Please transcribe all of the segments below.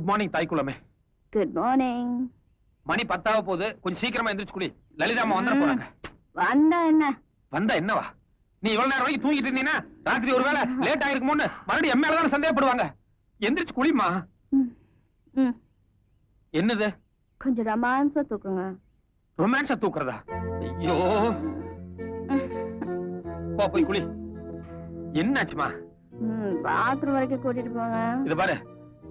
Good morning தாய்க்குளமே. Good morning. மணி 10 போகுது, கொஞ்சம் சீக்கிரமா எந்திரிச்சு குளி. லலிதா அம்மா வந்துட போறாங்க. வந்தா என்ன? வந்தா என்னவா? நீ இவ்வளவு நேரம் வரைக்கும் தூங்கிட்டு இருந்தீங்கன்னா ராத்திரி ஒருவேளை லேட் ஆயிருக்குமோன்னு மறுபடியும் எம்மையில தான் சந்தேகப்படுவாங்க. எந்திரிச்சு குளிமா. என்னது? கொஞ்சம் ரொமான்ஸா தூக்குங்க. ரொமான்ஸா தூக்குறதா? ஐயோ, போ போய் குளி. என்னாச்சுமா? பாத்ரூம் வரைக்கும் கூட்டிட்டு போங்க. இது பாரு,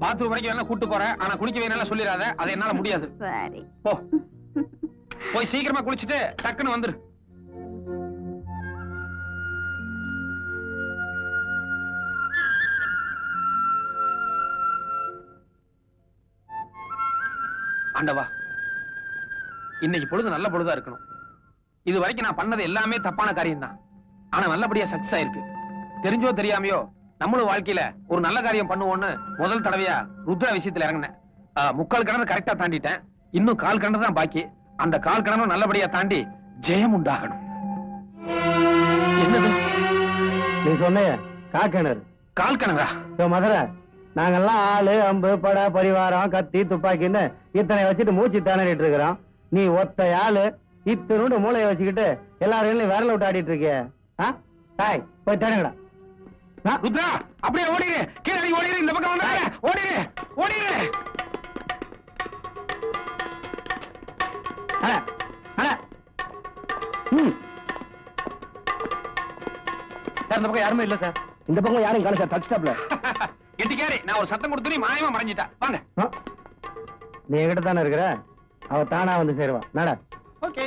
பாத்ரூம் வரைக்கும் வேணா கூட்டு போறேன், ஆனா குளிக்க வேணாலும் சொல்லிடாத. அது என்னால முடியாது. சரி போ, போய் சீக்கிரமா குளிச்சுட்டு டக்குன்னு வந்துரு. ஆண்டவா, இன்னைக்கு பொழுது நல்ல பொழுதா இருக்கணும். இது வரைக்கும் நான் பண்ணது எல்லாமே தப்பான காரியம் தான், ஆனா நல்லபடியா சக்சஸ் ஆயிருக்கு. தெரிஞ்சோ தெரியாமையோ நம்மளும் வாழ்க்கையில ஒரு நல்ல காரியம் பண்ணுவோம்னு முதல் தடவையா ருத்ரா விஷயத்துல இறங்கினேன். 3/4 கிணறு கரெக்டா தாண்டிட்டேன். இன்னும் 1/4 கிணறு தான் பாக்கி. அந்த 1/4 கிணறும் நல்லபடியா தாண்டி ஜெயம் உண்டாகணும். என்னது நீ சொன்ன காக்கிணறு? 1/4 கிணறா? மதுரை, நாங்கெல்லாம் ஆளு அம்பு பட பரிவாரம் கத்தி துப்பாக்கின்னு இத்தனை வச்சுட்டு மூச்சு திணறிட்டு இருக்கிறோம். நீ ஒத்த ஆளு இத்தனோட மூளையை வச்சுக்கிட்டு எல்லாரும் விரல விட்டு ஆடிட்டு இருக்கிய. போய் திணங்கடா. ருத்ரா, அப்படியே ஓடிடு. கீழே ஓடிடு. இந்த பக்கம் வந்தாங்க. ஓடிடு, ஓடிடு. சார், இந்த பக்கம் யாருமே இல்ல சார். இந்த பக்கம் யாரும் காணல சார். டச் ஸ்டாப்ல எட்டிக்காரி, நான் ஒரு சத்தம் கொடுத்து நீ மாயமா மறைஞ்சிட்டா. வாங்க. நீ என்கிட்ட தானே இருக்கிற, அவ தானா வந்து சேருவா. நட. ஓகே.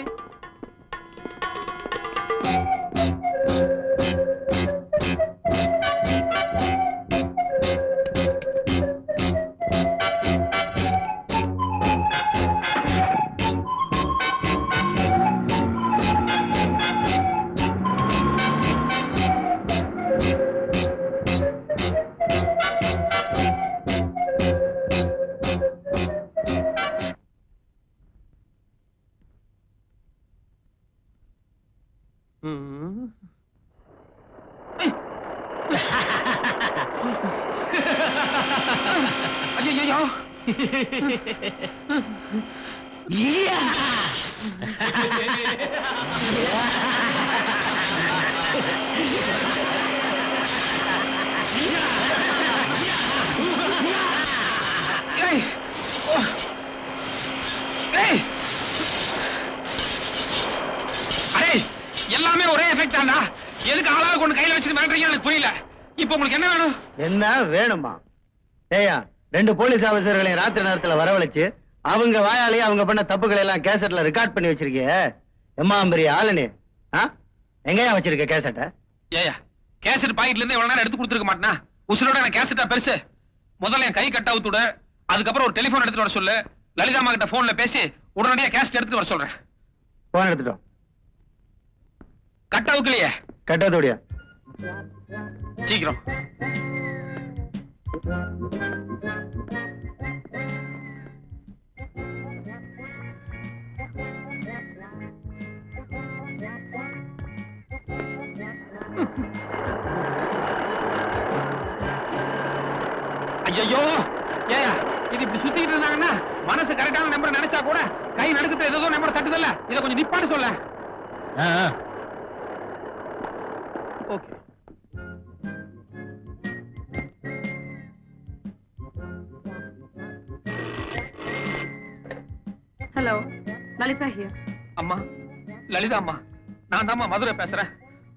ஐயோ, எல்லாமே ஒரே எஃபெக்ட் தான்டா. எதுக்கு ஆளாக கொண்டு கையில வச்சுட்டு மிரட்டுறீங்க எனக்கு புரியல. இப்ப உங்களுக்கு என்ன வேணும்? என்ன வேணுமா? ஏயா, 2 போலீஸ் ஆபீசர்களை ராத்திரி நேரத்துல வரவழைச்சு அவங்க வாயாலேயே அவங்க பண்ண தப்புகளை எல்லாம் கேசட்ல ரெக்கார்ட் பண்ணி வச்சிருக்கிய. எம்மா பெரிய ஆளுனே, எங்கயா வச்சிருக்க கேசட்ட? ஏயா, கேசட் பாக்கெட்ல இருந்து இவ்வளவு நேரம் எடுத்து கொடுத்துருக்க மாட்டேனா? உசுரோட நான் கேசட்டா பெருசு. முதல்ல என் கை கட் அவுத்துட, அதுக்கப்புறம் ஒரு டெலிபோன் எடுத்துட்டு வர சொல்லு. லலிதாமா கிட்ட போன்ல பேசி உடனடியா கேசட் எடுத்துட்டு வர சொல்றேன். போன் எடுத்துட்டோம். கட் அவுக்கலையே? கட் அவுத்துடியா? சீக்கிரம். ஐயோ, ஏயா, இது இப்படி சுத்திட்டு இருந்தாங்கன்னா மனசு கரெக்டான நம்பர் நினைச்சா கூட கை நடுக்கத்துல ஏதோ நம்பர் தட்டுதல்ல. இதை கொஞ்சம் நிப்பாட்டு சொல்ல. ஓகே. Hello, Lalitha here. அம்மா, லலிதா அம்மா, நான் தாம்மா மதுரை பேசுறேன்.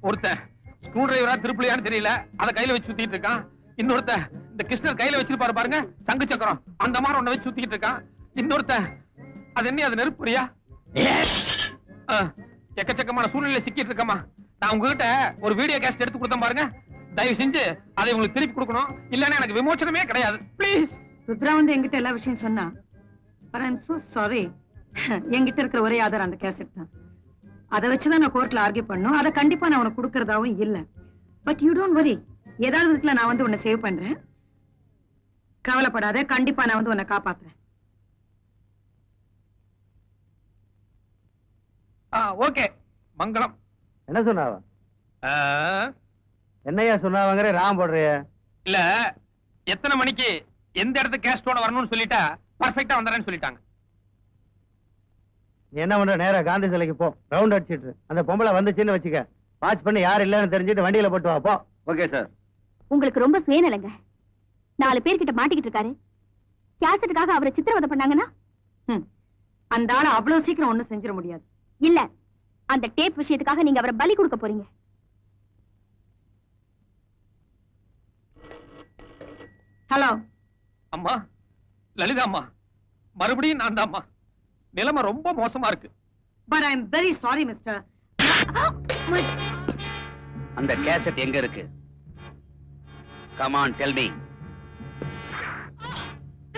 ஒருத்தன் ஸ்க்ரூ டிரைவரா திருப்பிலியான்னு தெரியல, அதை கையில வச்சு சுத்திட்டு இருக்கான். இன்னொருத்த இந்த கிருஷ்ணர் கையில வச்சிருப்பாரு பாருங்க, சங்கு சக்கரம், அந்த மாதிரி ஒண்ண வச்சு சுத்திட்டு இருக்கான். இன்னொருத்த அது என்ன, அது நெருப்புரியா? எக்கச்சக்கமான சூழ்நிலை சிக்கிட்டு இருக்கமா. நான் உங்ககிட்ட ஒரு வீடியோ கேஸ்ட் எடுத்து கொடுத்தேன் பாருங்க, தயவு செஞ்சு அதை உங்களுக்கு திருப்பி கொடுக்கணும். இல்லன்னா எனக்கு விமோச்சனமே கிடையாது. ப்ளீஸ். ருத்ரா வந்து என்கிட்ட எல்லா விஷயம் சொன்னா. but I'm so sorry. என்கிட்ட இருக்கிற ஒரே ஆதாரம் அந்த கேசட் தான். அதை வச்சுதான் நான் கோர்ட்ல ஆர்கியூ பண்ணும். அதை கண்டிப்பா நான் உனக்கு கொடுக்கறதாவும் இல்ல. பட் யூ டோன்ட் வரி, ஏதாவது விதத்துல நான் வந்து உன்னை சேவ் பண்றேன். கவலைப்படாத, கண்டிப்பா நான் வந்து உன்னை காப்பாத்துறேன். ஓகே, மங்களம். என்ன சொன்னாவ? என்னையா சொன்னாவங்கிற ராம் போடுறிய? இல்ல, எத்தனை மணிக்கு எந்த இடத்துக்கு கேஸ்டோட வரணும்னு சொல்லிட்டா பர்ஃபெக்ட்டா வந்துறேன்னு சொல்லிட்டாங்க. நீ என்ன பண்ற, நேரா காந்தி சிலைக்கு போ, ரவுண்ட் அடிச்சிட்டு அந்த பொம்பளை வந்துச்சுன்னு வச்சுக்க, வாட்ச் பண்ணி யார் இல்லன்னு தெரிஞ்சுட்டு வண்டியில போட்டு வா போ. Okay sir. உங்களுக்கு ரொம்ப சுயநலங்க. 4 பேர்கிட்ட மாட்டிக்கிட்டு இருக்காரு. கேசட்டுக்காக அவரை சித்திரவதை பண்ணாங்கன்னா அந்த ஆளை அவ்வளவு சீக்கிரம் ஒண்ணும் செஞ்சிட முடியாது. இல்ல, அந்த டேப் விஷயத்துக்காக நீங்க அவரை பலி கொடுக்க போறீங்க. ஹலோ அம்மா, லலிதா அம்மா, மறுபடியும் நான் தான் அம்மா. நிலைமை ரொம்ப மோசமா இருக்கு. But I am very sorry mister. அந்த கேசட் எங்க இருக்கு? Come on tell me.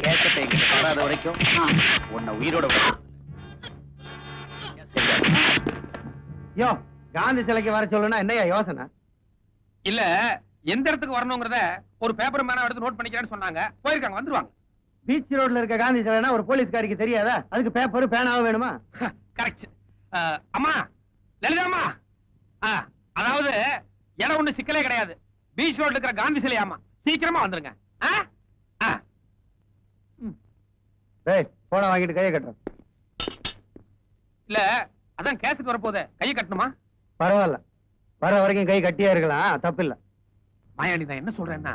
Cassette எங்க வராத வரைக்கும் உன்னை உயிரோட விட. யோ, காந்தி சிலைக்கு வர சொல்லுனா என்னையா யோசனை? இல்ல, எந்த இடத்துக்கு வரணுங்கிறத ஒரு பேப்பர் மேனா எடுத்து நோட் பண்ணிக்கிறேன்னு சொன்னாங்க. போயிருக்காங்க, வந்துருவாங்க. பீச் ரோட்ல இருக்க காந்தி சிலைனா ஒரு போலீஸ்காரிக்கு தெரியாதா? அதுக்கு பேப்பர் பேனாவும் வேணுமா? கரெக்ட். அம்மா, லலிதா அம்மா, அதாவது இடம் ஒண்ணு சிக்கலே கிடையாது. பீச் ரோட்ல இருக்கிற காந்தி சிலையாமா, சீக்கிரமா வந்துருங்க. டேய், போன வாங்கிட்டு கையை கட்டுறேன். இல்ல, அதான் கேசட் வரப்போதே, கையை கட்டணுமா? பரவாயில்ல, வர வரைக்கும் கை கட்டியா இருக்கலாம், தப்பில்ல. மாயாண்டி, நான் என்ன சொல்றேன்னா,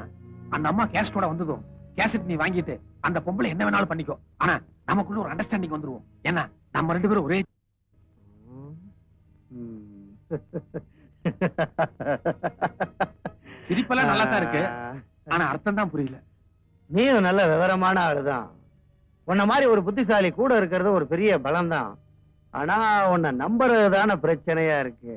அந்த அம்மா கேசட்டோட வந்ததும் கேசட் நீ வாங்கிட்டு அந்த பொம்பளை என்ன வேணாலும் பண்ணிக்கோ. ஆனா நமக்குள்ள ஒரு அண்டர்ஸ்டாண்டிங் வந்துருவோம். ஏன்னா நம்ம 2 பேரும் ஒரே. சிரிப்பெல்லாம் நல்லா தான் இருக்கு, ஆனா அர்த்தம் தான் புரியல. நீயும் நல்ல விவரமான ஆளுதான். உன்ன மாதிரி ஒரு புத்திசாலி கூட இருக்கிறது ஒரு பெரிய பலம் தான். ஆனா உன்னை நம்புறதுதான பிரச்சனையா இருக்கு.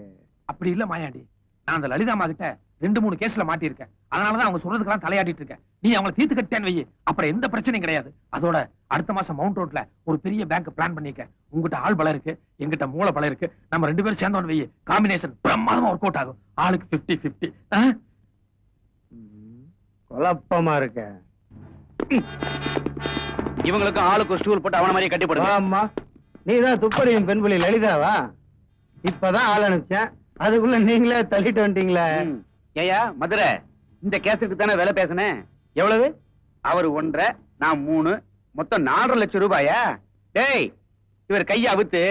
அப்படி இல்ல மாயாண்டி, நான் அந்த லலிதா அம்மா கிட்ட 2-3 கேஸ்ல மாட்டியிருக்கேன். அதனாலதான் அவங்க சொல்றதுக்கெல்லாம் தலையாடிட்டு இருக்கேன். நீ அவங்களை தீர்த்து கட்டேன்னு வை, அப்புறம் எந்த பிரச்சனையும் கிடையாது. அதோட அடுத்த மாசம் மவுண்ட் ரோட்ல ஒரு பெரிய பேங்க் பிளான் பண்ணிக்க. உங்ககிட்ட ஆள் பலம் இருக்கு, எங்கிட்ட மூளை பலம் இருக்கு. நம்ம 2 பேரும் சேர்ந்தோன்னு வை, காம்பினேஷன் பிரமாதமா ஒர்க் அவுட் ஆகும். ஆளுக்கு 50-50. குழப்பமா இருக்க. இவங்களுக்கு ஆளுக்கு ஒரு ஸ்டூல் போட்டு அவன மாதிரி கட்டி போடுங்க. ஆமா, நீதான் துப்பறியும் பெண்புலி லலிதாவா? இப்பதான் ஆள் அனுப்பிச்சேன், அதுக்குள்ள நீங்களே தள்ளிட்டு வந்துட்டீங்களே. ஏயா மதுரை, இந்த கேசட்டுக்கு தானே விலை பேசினேன். எவ்வளவு? அவர் 1.5, நான் 3, மொத்தம் 4.5 லட்சம் ரூபாயா? டேய், இவர் கையை அவுத்து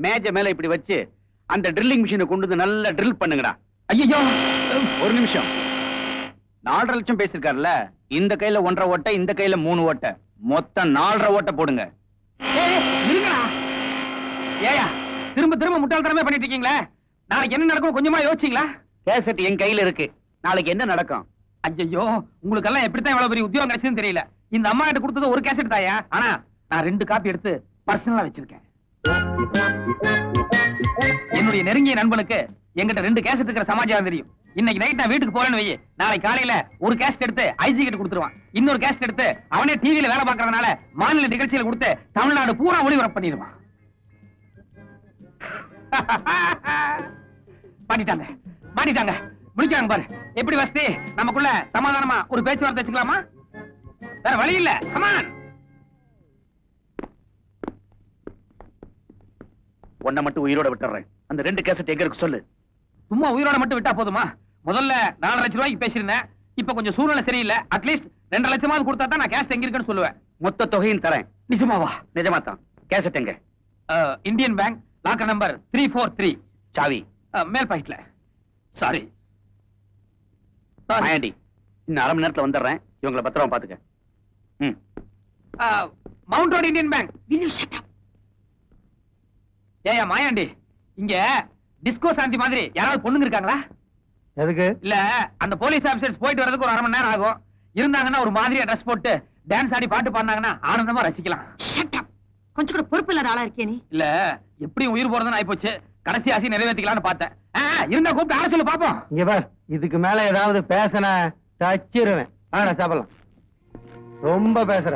மேஜ மேல இப்படி வச்சு அந்த ட்ரில்லிங் மிஷினை கொண்டு வந்து நல்லா ட்ரில் பண்ணுங்கடா. ஐயோ, ஒரு நிமிஷம். 4.5 லட்சம் பேசிருக்காருல்ல, இந்த கையில 1.5 ஓட்டை, இந்த கையில 3 ஓட்டை, மொத்தம் 4.5 ஓட்டை போடுங்க. ஏயா திரும்ப திரும்ப முட்டாள்தனமே பண்ணிட்டு இருக்கீங்களே. நாளைக்கு என்ன நடக்கும் கொஞ்சமா யோசிச்சீங்களா? கேசட் என் கையில இருக்கு, நாளைக்கு என்ன நடக்கும்? ஐயோ, உங்களுக்கு எல்லாம் எப்படித்தான் இவ்வளவு பெரிய உத்தியோகம் கிடைச்சதுன்னு தெரியல. இந்த அம்மா கிட்ட கொடுத்தது ஒரு கேசட் தாயா, ஆனா நான் 2 காப்பி எடுத்து பர்சனலா வச்சிருக்கேன். என்னுடைய நெருங்கிய நண்பனுக்கு என்கிட்ட 2 கேசட் இருக்கிற சமாச்சாரம் தெரியும். இன்னைக்கு நைட் நான் வீட்டுக்கு போறேன்னு வை, நாளைக்கு காலையில ஒரு கேசட் எடுத்து ஐஜி கிட்ட கொடுத்துருவான். இன்னொரு கேசட் எடுத்து அவனே டிவியில வேலை பார்க்கறதுனால மாநில நிகழ்ச்சியில கொடுத்து தமிழ்நாடு பூரா ஒளிபரப்பு பண்ணிடுவான். மாட்டிட்டாங்க, மாட்டிட்டாங்க, முடிக்கிறாங்க பாரு. எப்படி வசதி, நமக்குள்ள சமாதானமா ஒரு பேச்சுவார்த்தை வச்சுக்கலாமா? வேற வழி இல்ல. கமான். உன்னை மட்டும் உயிரோட விட்டுறேன். அந்த 2 கேசட் எங்க இருக்கு சொல்லு. சும்மா உயிரோட மட்டும் விட்டா போதுமா? முதல்ல 4 லட்சம் ரூபாய்க்கு பேசியிருந்தேன். இப்ப கொஞ்சம் சூழ்நிலை சரியில்லை. அட்லீஸ்ட் 2 லட்சமாவது கொடுத்தா தான் நான் கேசட் எங்க இருக்குன்னு சொல்லுவேன். மொத்த தொகையும் தரேன். நிஜமாவா? நிஜமா தான். கேசட் எங்க? Indian bank locker number 343. சாவி மேல் பாக்கெட்ல. சாரி மாயாண்டி, இன்னும் 1/2 மணி நேரத்துல வந்துடுறேன். இவங்களை பத்திரமா பாத்துக்க. Mount road Indian bank. ஏயா மாயாண்டி, இங்க டிஸ்கோ சாந்தி மாதிரி யாராவது பொண்ணுங்க இருக்காங்களா? எதுக்கு? இல்ல, அந்த போலீஸ் ஆபீசர்ஸ் போயிட்டு வரதுக்கு ஒரு 1/2 மணி நேரம் ஆகும். இருந்தாங்கன்னா ஒரு மாதிரியா ட்ரெஸ் போட்டு டான்ஸ் ஆடி பாட்டு பாடினாங்கன்னா ஆனந்தமா ரசிக்கலாம். கொஞ்சம் கூட பொறுப்பு இல்லாத ஆளா இருக்கே நீ. இல்ல, எப்படியும் உயிர் போறதுன்னு ஆயிப்போச்சு. கடைசி ஆசை நிறைவேற்றிக்கலாம்னு பார்த்தேன். இருந்தா கூப்பிட்டு ஆள சொல்லு பாப்போம். இங்க பார், இதுக்கு மேல ஏதாவது பேசன தச்சிருவேன். சாப்பிடலாம். ரொம்ப பேசுற.